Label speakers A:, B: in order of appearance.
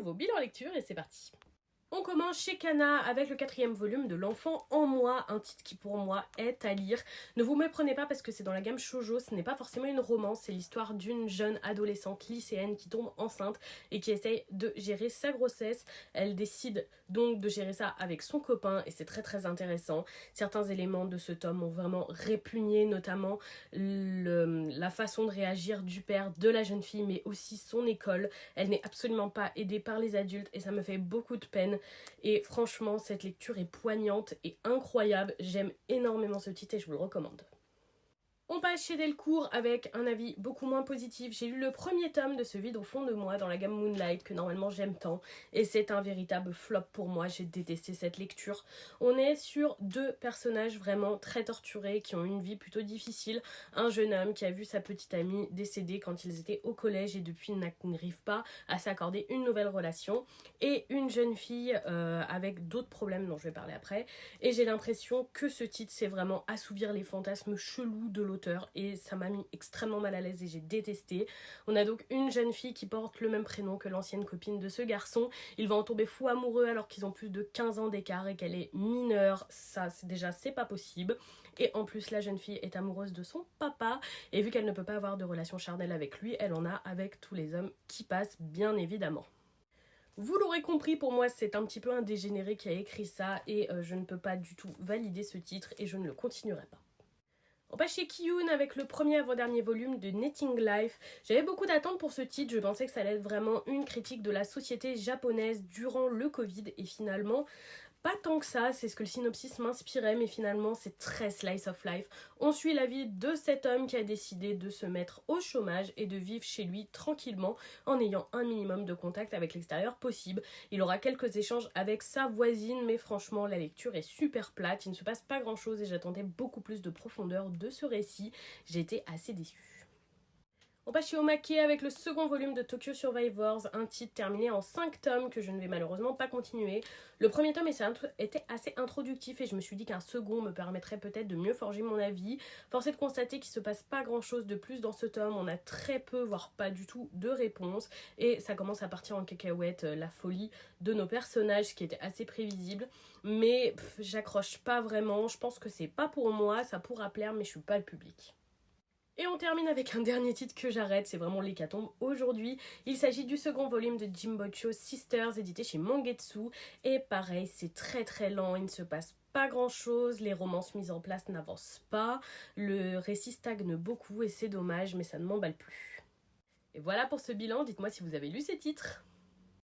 A: nouveau bilan lecture et c'est parti. On commence chez Kana avec le 4e volume de L'Enfant en moi, un titre qui pour moi est à lire. Ne vous méprenez pas parce que c'est dans la gamme shoujo, ce n'est pas forcément une romance, c'est l'histoire d'une jeune adolescente lycéenne qui tombe enceinte et qui essaye de gérer sa grossesse. Elle décide donc de gérer ça avec son copain et c'est très intéressant. Certains éléments de ce tome m'ont vraiment répugné, notamment la façon de réagir du père de la jeune fille mais aussi son école. Elle n'est absolument pas aidée par les adultes et ça me fait beaucoup de peine. Et franchement, cette lecture est poignante et incroyable. J'aime énormément ce titre et je vous le recommande. On passe chez Delcourt avec un avis beaucoup moins positif. J'ai lu le premier tome de Ce vide au fond de moi dans la gamme Moonlight que normalement j'aime tant et c'est un véritable flop pour moi. J'ai détesté cette lecture. On est sur deux personnages vraiment très torturés qui ont une vie plutôt difficile. Un jeune homme qui a vu sa petite amie décéder quand ils étaient au collège et depuis n'arrive pas à s'accorder une nouvelle relation et une jeune fille avec d'autres problèmes dont je vais parler après. Et j'ai l'impression que ce titre c'est vraiment assouvir les fantasmes chelous de l'auteur et ça m'a mis extrêmement mal à l'aise et j'ai détesté. On a donc une jeune fille qui porte le même prénom que l'ancienne copine de ce garçon. Il va en tomber fou amoureux alors qu'ils ont plus de 15 ans d'écart et qu'elle est mineure. Ça c'est pas possible. Et en plus la jeune fille est amoureuse de son papa et vu qu'elle ne peut pas avoir de relation charnelle avec lui, elle en a avec tous les hommes qui passent bien évidemment. Vous l'aurez compris, pour moi c'est un petit peu un dégénéré qui a écrit ça et je ne peux pas du tout valider ce titre et je ne le continuerai pas. On passe chez Kiyun avec le premier avant-dernier volume de Netting Life. J'avais beaucoup d'attentes pour ce titre, je pensais que ça allait être vraiment une critique de la société japonaise durant le Covid et finalement pas tant que ça, c'est ce que le synopsis m'inspirait, mais finalement c'est très slice of life. On suit la vie de cet homme qui a décidé de se mettre au chômage et de vivre chez lui tranquillement en ayant un minimum de contact avec l'extérieur possible. Il aura quelques échanges avec sa voisine, mais franchement la lecture est super plate, il ne se passe pas grand chose et j'attendais beaucoup plus de profondeur de ce récit. J'ai été assez déçue. On passe chez Omake avec le second volume de Tokyo Survivors, un titre terminé en 5 tomes que je ne vais malheureusement pas continuer. Le premier tome était assez introductif et je me suis dit qu'un second me permettrait peut-être de mieux forger mon avis. Force est de constater qu'il ne se passe pas grand chose de plus dans ce tome, on a très peu voire pas du tout de réponses et ça commence à partir en cacahuète, la folie de nos personnages qui était assez prévisible. Mais j'accroche pas vraiment, je pense que c'est pas pour moi, ça pourra plaire mais je suis pas le public. Et on termine avec un dernier titre que j'arrête, c'est vraiment l'hécatombe aujourd'hui. Il s'agit du second volume de Jimbocho Sisters, édité chez Mangetsu. Et pareil, c'est très lent, il ne se passe pas grand chose, les romances mises en place n'avancent pas, le récit stagne beaucoup et c'est dommage, mais ça ne m'emballe plus. Et voilà pour ce bilan, dites-moi si vous avez lu ces titres.